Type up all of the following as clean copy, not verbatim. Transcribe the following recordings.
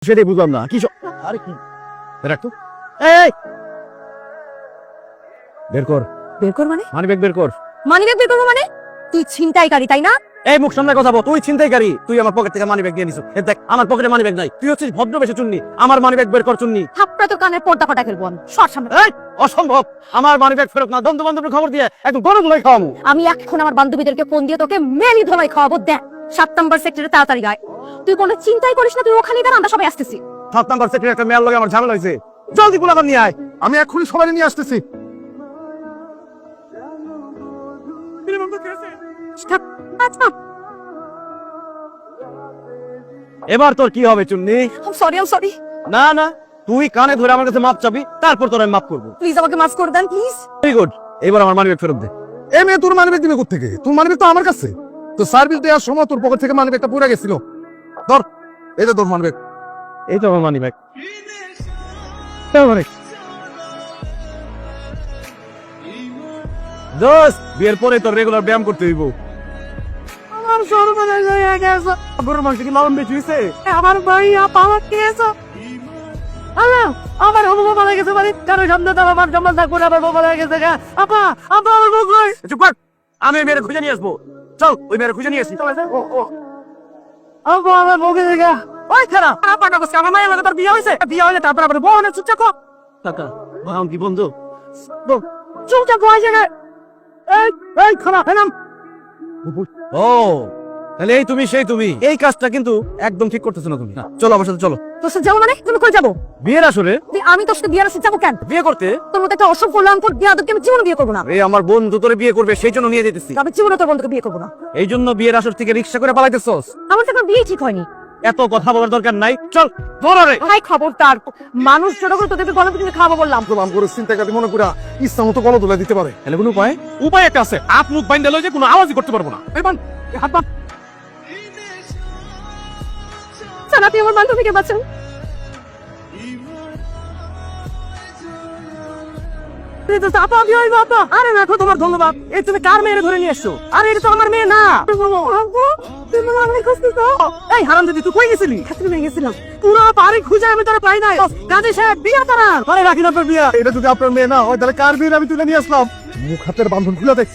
সেটাই বুঝলাম না কি আরে কি রাখতো এই বের কর মানে মানিব্যাগ বের কর। মানিব্যাগ বের করবো মানে? তুই ছিনতাইকারী তাই না? এই মুখ সামনে কথা বল, তুই ছিনতাইকারী। তুই আমার পকেট থেকে মানিব্যাগ দিয়ে নিছিস। দেখ আমার পকেটে মানিব্যাগ নাই। তুই হচ্ছিস ভদ্রবেশে চুন্নি। আমার মানিব্যাগ বের কর চুন্নি। থাপড়া তো কানের পর্দা ফাটা ফেলবো আমি। সর সামনে। এই অসম্ভব, আমার মানিব্যাগ ফেরত না। বন্ধু বান্ধবের খবর দিয়ে একদম গরম ধোলাই খাওয়ামু। আমি এখন আমার বান্ধবীদেরকে ফোন দিয়ে তোকে মেলি ধোলাই খাওয়াবো। দেখ 7 নম্বর সেক্টরে তাড়াতাড়ি গায়। তুই কোনো চিন্তাই করিস না, তুই ওখানেই দাঁড়া, আমরা সবাই আসতেছি। 7 নম্বর সেক্টরে একটা মেয়ের লগে আমার ঝামেলা হয়েছে। জলদি পোলাপান নিয়ে আয়। আমি এক্ষুনি সবাই নিয়ে আসতেছি। আচ্ছা এবার তোর কি হবে চুন্নি? I'm sorry না না, তুই কানে ধরে আমার কাছে মাপ চাবি, তারপর তোর আমি মাপ করবো। প্লিজ আমাকে মাফ করে দেন প্লিজ। ভেরি গুড, এবার আমার মানিব্যাগ ফেরত দে। এই মেয়ে তোর মানিব্যাগ দিবে কোত্থেকে? তোর মানিব্যাগ তো আমার কাছে। তো সার্ভিস দেওয়ার সময় তোর পকেট থেকে মানিব্যাগটা পড়ে গেছিল। ধর, এই যে তোর মানিব্যাগ। এই তো আমার মানিব্যাগ। দোস্ত, বিয়ের পরে তোর রেগুলার ব্যায়াম করতে হইব। আমার সর্বনাশ হয়ে গেছে। গরুর মাংস কি লবণ বেশি হয়েছে? আমার ভাইয়া পাওয়া খেয়েছো? আমার হবু মারা গেছে, মানে কারো সামনে তো আমার সম্মান থাকবো না। আমার বাবা মারা গেছে। আপা আপা আমার বউ কই? চুপ কর, আমি ওই মেয়ের খুঁজে নিয়ে আসবো। চল, ওই মেয়ের খুঁজে নিয়ে আসি। আপা আমার বউ গেছে গা। ওই খারাপ আপাটা বসে আমার মায়ের লাগে তোর বিয়ে হয়েছে। বিয়ে হলে তারপর আবার বউ না চুপচাপ কর। কাকা ভাঙ কি বন্ধু? চুপচাপ বয় জায়গায়। এই খারাপ এনাম। ও তাহলে এই তুমি সেই তুমি। এই কাজটা কিন্তু একদম ঠিক করতেছো না তুমি। চলো আমার সাথে চলো। তোর সাথে যাবো মানে? তুমি কই যাবো? বিয়ের আসরে। আমি তোর সাথে বিয়ের আসতে যাবো কেন? বিয়ে করতে? তোর মতো একটা অসভ্য লাঙ্গল বিয়াদবকে আমি জীবনে বিয়ে করবো না। এই আমার বন্ধু তোরে বিয়ে করবে, সেই জন্য নিয়ে যেতেছি। আমি জীবনে তোর বন্ধুকে বিয়ে করবো না। এই জন্য বিয়ের আসর থেকে রিক্সা করে পালাইতেছস? আমার তো এখন বিয়ে ঠিক হয়নি। এত কথা বলার দরকার নাই, চল ধরে। ভাই খবরদার, মানুষ ছোট করে তোদেরকে গলা পিটিয়ে খাওয়াবো বললাম। তোর করে চিন্তা করতে মনে করা ইচ্ছা মতো গলা তুলে দিতে পারে। তাহলে কোনো উপায়? উপায় একটা আছে, হাত মুখ বাইন্দা লই যে কোনো আওয়াজই করতে পারবো না। এই বান, এই হাত বান। স্যার আপনি আমার বান্ধবীকে বাঁচান। আরে রাখো তোমার ধন্যবাদ। এই তুমি কার মেয়ে ধরে নিয়ে এসছো? আরে এটা তো আমার মেয়ে না। এই হারাম দিদি, তুই কই গেছিলি? গেছিলাম পুরো বাড়ি খুঁজে আমি তোরা পাই নাই। কাজী সাহেব বিয়ে করা। আরে রাখি না আপনার বিয়ে। এটা যদি আপনার মেয়ে না হয় তাহলে কার বিয়ে আমি তুলে নিয়ে আসলাম? মুখ হাতের বান্ধন খুলে দেখ।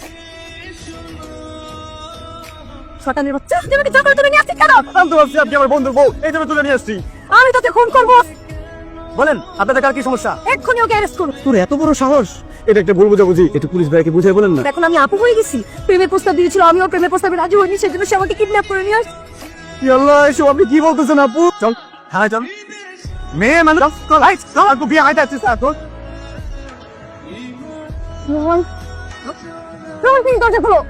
শটানের বাচ্চা, তুমি কি চাকরি তুলে নিয়ে আসছিস কেন? জানতে পারছি আপনি আমার বন্ধুর বউ, এই জন্য তুলে নিয়ে আসছি। আমি তোকে খুন করবো। বলেন আপনাদের কার কি সমস্যা? এক্ষুনি ওকে অ্যারেস্ট করুন। তোর এত বড় সাহস? এটা একটা ভুল বুঝাবুঝি। একটু পুলিশ ভাইকে বুঝাই বলেন না। এখন আমি আপু হয়ে গেছি। প্রেমের প্রস্তাব দিয়েছিল, আমি ওর প্রেমের প্রস্তাবে রাজি হইনি, সেজন্য সে আমাকে কিডন্যাপ করে নিয়ে আসছে। আল্লাহ, এসব আপনি কি বলতেছেন আপু? চল হ্যাঁ চল। মেয়ে মানুষ চল, আই চল। আপু বিয়ে আইতে আসছিস এখন। রোহন, রোহন প্লিজ দরজা খোলো।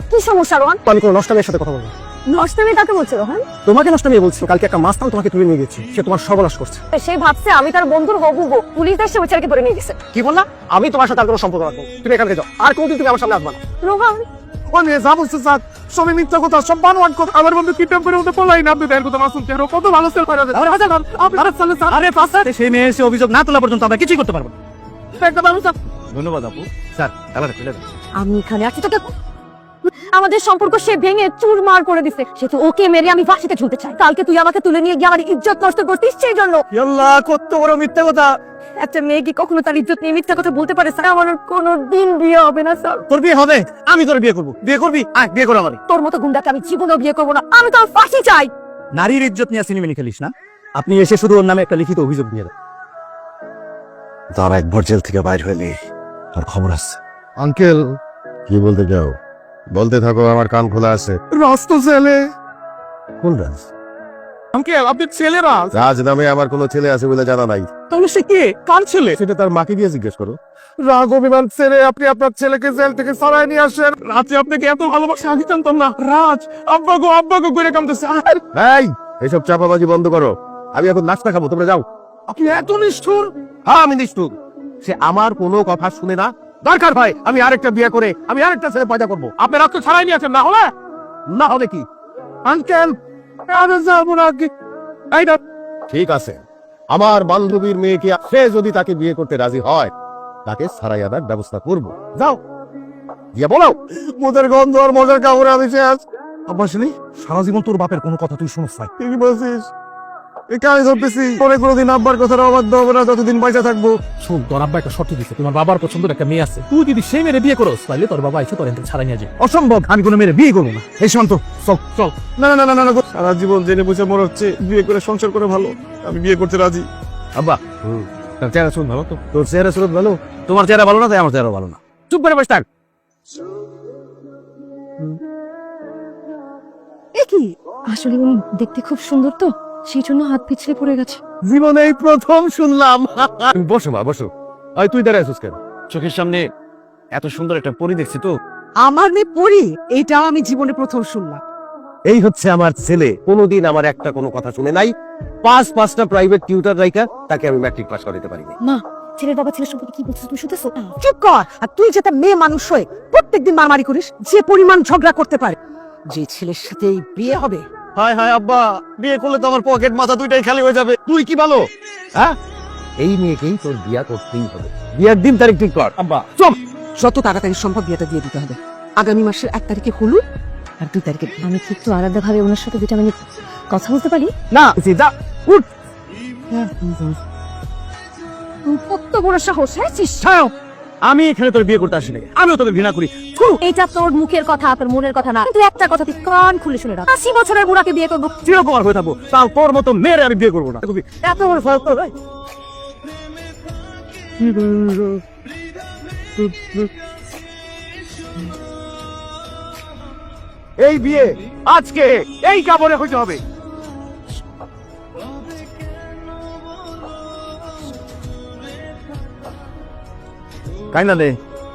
কি সমস্যা রোহন? আমি কোনো নষ্ট মেয়ের সাথে কথা বলবো না। নষ্টমী কাকে বলছে রোহন? তোমাকে নষ্ট মেয়ে বলছি। কালকে একটা মাস্তান তোমাকে তুলে নিয়ে গেছি, সে তোমার সর্বনাশ করছে। সে ভাবছে আমি তার বন্ধুর হবু গো। পুলিশ এসে ওই ছেলেকে ধরে নিয়ে গেছে। কি বললা? আমি তোমার সাথে আর কোনো সম্পর্ক রাখবো? তুমি এখান থেকে যাও, আর কোনদিন তুমি আমার সামনে আসবা না। রোহন ও মেয়ে যা বলছে স্যার, সবই মিথ্যা কথা, সব বানোয়াট কথা। আমার বন্ধু কিডন্যাপ করে ওদের পলাই না। আপনি দেন কথা মাসুল চেহারা কত ভালো সেল করে দেন। আরে পাঁচটা সেই মেয়ে এসে অভিযোগ না তোলা পর্যন্ত আমরা কিছুই করতে পারবো না। একটা ব্যবস্থা। ধন্যবাদ আপু। স্যার তাহলে আমি এখানে আছি তোকে আমাদের সম্পর্ক সে ভেঙে চুরমার করে দিছে। সে তো ওকে মেরে আমি ফাঁসিতে ঝুলতে চাই। কালকে তুই আমাকে তুলে নিয়ে গিয়ে আমার ইজ্জত নষ্ট করতিস সেই জন্য। আল্লাহ, কত বড় মিথ্যা কথা। একটা মেয়ে কি কখনো তার ইজ্জত নিয়ে মিথ্যা কথা বলতে পারে? স্যার আমার কোনোদিন বিয়ে হবে না স্যার। তোর বিয়ে হবে? আমি তোর বিয়ে করবো। বিয়ে করবি? আয় বিয়ে করো আমারই। তোর মতো গুন্ডাকে আমি জীবনেও বিয়ে করবো না। আমি তো ফাঁসি চাই। নারীর ইজ্জত নিয়ে সিনেমিনি খেলিস না। আপনি এসে শুধু ওর নামে একটা লিখিত অভিযোগ দিয়ে দেন। তার একবার জেল থেকে বাইর হয়নি, আর খবর আছে। আঙ্কেল কি বলতে যাও? বলতে থাকো, আমার কান খোলা আছে। রাস্ত ছেলে। কোন রাজ? আঙ্কেল আপনি ছেলেরা। রাজ নামে আমার কোনো ছেলে আছে বলে জানা নাই। তাহলে সে কে? কার ছেলে? সেটা তার মাকে গিয়ে জিজ্ঞেস করো। রাগ অভিমান ছেড়ে আপনি আপনার ছেলেকে জেল থেকে সরাই নিয়ে আসেন। রাতে আপনাকে এত ভালোবাসা আমি জানতাম না। রাজ আব্বাগো করে কামতেছে। এই এইসব চাপাবাজি বন্ধ করো। আমি এখন নাস্তা খাবো, তোমরা যাও। আপনি এত নিষ্ঠুর? হ্যাঁ আমি নিষ্ঠুর। সে আমার কোনো কথা শুনে না। দরকার ভাই আমি আরেকটা বিয়ে করে আমি আরেকটা ছেলে পয়দা করবো। আপনি রক্ত ছাড়াই নিয়েছেন, না হলে কি? আঙ্কেল আমি যাবো না। এই না, ঠিক আছে, আমার বান্ধবীর মেয়েকে সে যদি তাকে বিয়ে করতে রাজি হয় তাকে ছাড়াই আনার ব্যবস্থা করবো। যাও গিয়ে বলো। মোদের গন্ধ আর মজার কাপড়ে আমি শেষ। আব্বা শুনি সারা জীবন তোর বাপের কোনো কথা তুই শুনস নাই। কি বলছিস? এই কাজ ধরতেছি, পরে কোনোদিন আব্বার কথাটা অবাধ্য হবে না যতদিন পয়সা থাকবো। শোন, তোর আব্বা একটা শর্ত দিচ্ছে, তোমার বাবার পছন্দের একটা মেয়ে আছে, তুই যদি সেই মেয়ের বিয়ে করস তাহলে তোর বাবা এসে তোর এখান থেকে ছাড়াই নিয়ে যায়। অসম্ভব, আমি কোনো মেয়ের বিয়ে করবো না। এই সীমান্ত চল চল। না না না না না, সারা জীবন জেনে বুঝে মনে হচ্ছে বিয়ে করে সংসার করে ভালো। আমি বিয়ে করতে রাজি। আব্বা, তার চেহারা শুন ভালো তো? তোর চেহারা সুরত ভালো, তোমার চেহারা ভালো না তাই আমার চেহারা ভালো না। চুপ করে বসে থাক। কি আসলে উনি দেখতে খুব সুন্দর তো, সেই জন্য হাত পিছলে পড়ে গেছে। জীবনে এই প্রথম শুনলাম। বসো মা বসো। আয় তুই দাঁড়ায় আছিস কেন? চোখের সামনে এত সুন্দর একটা পরি দেখছি তো। আমার মেয়ে পড়ি, এটাও আমি জীবনে প্রথম শুনলাম। এই হচ্ছে আমার ছেলে, কোনোদিন আমার একটা কোনো কথা শুনে নাই। পাঁচটা প্রাইভেট টিউটর রাইখা তাকে আমি ম্যাট্রিক পাস করাতে পারিনি। মা, ছেলের বাবা ছেলের সম্পর্কে কি বলছিস তুমি শুনতেছো? চুপ কর। আর তুই যেটা মেয়ে মানুষ হয়ে প্রত্যেকদিন মারামারি করিস, যে পরিমাণ ঝগড়া করতে পারে, যে ছেলের সাথে এই বিয়ে হবে। হায় হায় আব্বা, বিয়ে করলে তো আমার পকেট মাথা দুইটাই খালি হয়ে যাবে। তুই কি বলো? হ্যাঁ, এই মেয়েকেই তোর বিয়া করতেই হবে। বিয়ার দিন তারিখ ঠিক কর। আব্বা চল, যত তাড়াতাড়ি সম্ভব বিয়েটা দিয়ে দিতে হবে। আগামী মাসের 1 তারিখে হলুদ আর 2 তারিখে বিয়ে। আমি কি একটু আলাদা ভাবে ওনার সাথে 2 মিনিট কথা বলতে পারি? না, যা উঠ। কত বড় সাহস, হ্যাঁ? ছাড়ো, আমি এখানে তোর বিয়ে করতে আসি নাই, আমিও তোকে ঘৃণা করি। এটা তোর মুখের কথা, তোর মনের কথা না, কিন্তু একটা কথা তুই কান খুলে শুনে রাখ। 80 বছরের বুড়াকে বিয়ে করবো? চিরকুমার হয়ে থাকবো, তাও তোর মতো মেয়েরে আমি বিয়ে করবো না। এত বড় ফারাক তোর ভাই। এই বিয়ে আজকে এই কাপড়ে হইতে হবে। কাইনা দে।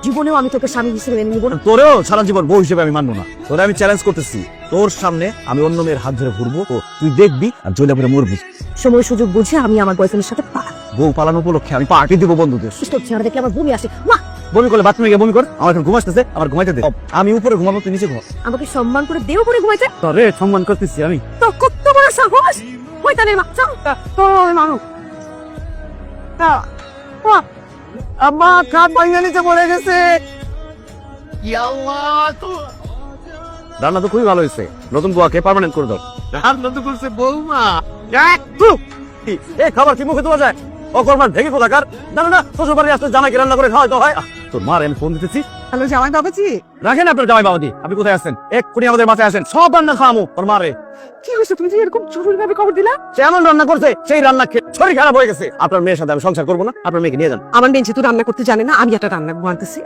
জীবনেও আমি তোকে স্বামী হিসেবে মেনে নিব না। তোরেও সারা জীবন বউ হিসেবে আমি মানবো না। তোরে আমি চ্যালেঞ্জ করতেছি, তোর সামনে আমি অন্য মেয়ের হাত ধরে ঘুরবো, তুই দেখবি আর জয়লা করে মরবি। সময় সুযোগ বুঝে আমি আমার বয়ফ্রেন্ডের সাথে পার। বউ পালানো উপলক্ষে আমি পার্টি দিব বন্ধুদের। তোর চেহারা দেখলে আমার বমি আসে। মা, বমি করলে বাথরুমে গিয়ে বমি কর, আমার এখন ঘুম আসতেছে, আমার ঘুমাইতে দে। আমি উপরে ঘুমাবো, তুই নিচে ঘুমা। আমাকে সম্মান করে দেও করে ঘুমাইতে। তোরে সম্মান করতেছি আমি। তো কত বড় সাহস! শয়তানের বাচ্চা। তোর মানুষ আম্মা কাঠ ভাঙিয়ে নিচে পড়ে গেছে। রান্না তো খুবই ভালো হয়েছে, নতুন বুয়াকে পার্মানেন্ট করে দাও। রান্না তো করছে বৌমা। এই খাবার কি মুখে দেওয়া যায়? অকর্মার ভেঙে কোথাকার। জানো না শ্বশুর বাড়ি আসলে জামাইকে রান্না করে খাওয়াই তো হয়। তোর মার আমি ফোন দিতেছি। হ্যালো জামাই বাবাজি, রাখেন আপনার জামাই বাবাজি, আপনি কোথায় আছেন? এক্ষুনি আমাদের মাথায় আসেন, সব রান্না খাওয়ামো তোর মারে। কি হয়েছে? তুমি যে এরকম জরুরি ভাবে খবর দিলা? সে এমন রান্না করছে, সেই রান্না খেয়ে শরীর খারাপ হয়ে গেছে। আপনার মেয়ের সাথে আমি সংসার করবো না, আপনার মেয়েকে নিয়ে যান। আমার মেয়ে যেহেতু রান্না করতে জানে না, আমি একটা রান্না বানাতেছি।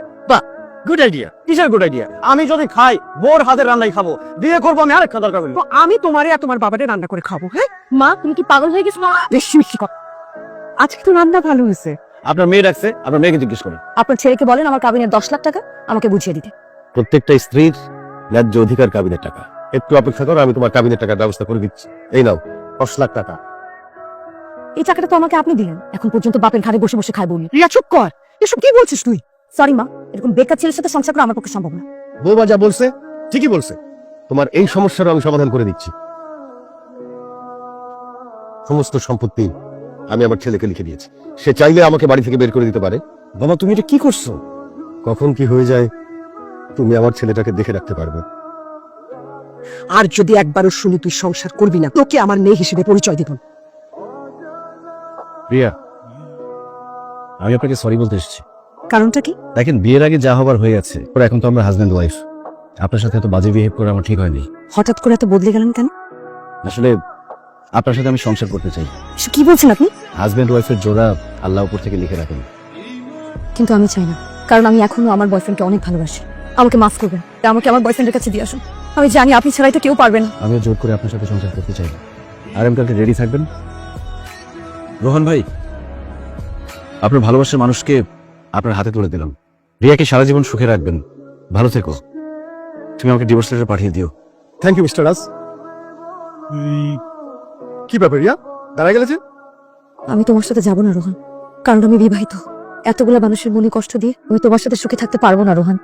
Good idea. কিসের গুড আইডিয়া? আমি যদি খাই বোর হাতের রান্নাই খাবো, বিয়ে করবো আমি আরেকটা দরকার হইলো। তো আমি তোমারে আর তোমার বাবারে রান্না করে খাবো। হ্যাঁ, মা, তুমি কি পাগল হয়ে গেছো? বেশি বেশি কথা। আজকে তো রান্না ভালো হয়েছে। আপনার মেয়ে ডাকছে, আপনার মেয়েকে জিজ্ঞেস করেন। আপনার ছেলেকে বলেন আমার কাবিনের 10 লাখ টাকা আমাকে বুঝিয়ে দিতে। প্রত্যেকটা স্ত্রীর ন্যায্য অধিকার কাবিনের টাকা। একটু অপেক্ষা করো, আমি তোমার কাবিনের টাকার ব্যবস্থা করে দিচ্ছি। এই নাও 10 লাখ টাকা। এই টাকাটা তো আমাকে আপনি দিলেন, এখন পর্যন্ত বাপের ঘাড়ে বসে বসে খাই বলি। রিয়া চুপ কর, এসব কি বলছিস তুই? সরি মা, এরকম বেকার ছেলের সাথে সংসার করা আমার পক্ষে সম্ভব না। বৌমা যা বলছে ঠিকই বলছে। তোমার এই সমস্যারও আমি সমাধান করে দিচ্ছি। সমস্ত সম্পত্তি আমি আমার ছেলেকে লিখে দিয়েছি। সে চাইলে আমাকে বাড়ি থেকে বের করে দিতে পারে। বাবা তুমি এটা কি করছো? কখন কি হয়ে যায় তুমি আমার ছেলেটাকে দেখে রাখতে পারবে। আর যদি একবারও শুনি তুই সংসার করবি না, তোকে আমার মেয়ে হিসেবে পরিচয় দেব। রিয়া, আমি আপনাকে সরি বলতে এসেছি। কারণটা কি? দেখেন, বিয়ের আগে যা হবার হয়ে গেছে, এখন তো আমরা হাজব্যান্ড ওয়াইফ। আপনার সাথে এত বাজে বিহেভ করে আমার ঠিক হয়নি। হঠাৎ করে এত বদলে গেলেন কেন? আসলে আপনার সাথে আমি সংসার করতে চাই। এসব কি বলছেন আপনি? হাজব্যান্ড ওয়াইফের জোড়া আল্লাহ উপর থেকে লিখে রাখেন। কিন্তু আমি চাই না, কারণ আমি এখনো আমার বয়ফ্রেন্ডকে অনেক ভালোবাসি। আমাকে মাফ করবেন, আমাকে আমার বয়ফ্রেন্ডের কাছে দিয়ে আসুন। আমি জানি আপনি ছাড়া এটা কেউ পারবেন না। আমিও জোর করে আপনার সাথে সংসার করতে চাই না। আর আমি কালকে রেডি থাকবেন। রোহন ভাই, আপনার ভালোবাসার মানুষকে আপনার হাতে তুলে দিলাম। রিয়াকে সারা জীবন সুখে রাখবেন। ভালো থেকো। তুমি আমাকে ডিভোর্স লেটার পাঠিয়ে দিও। থ্যাংক ইউ মিস্টার রাজ। কি ব্যাপার রিয়া, দাঁড়ায় গেলে যে? আমি তোমার সাথে যাব না রোহন, কারণ আমি বিবাহিত। এতগুলা মানুষের মনে কষ্ট দিয়ে আমি তোমার সাথে সুখে থাকতে পারবো না রোহন।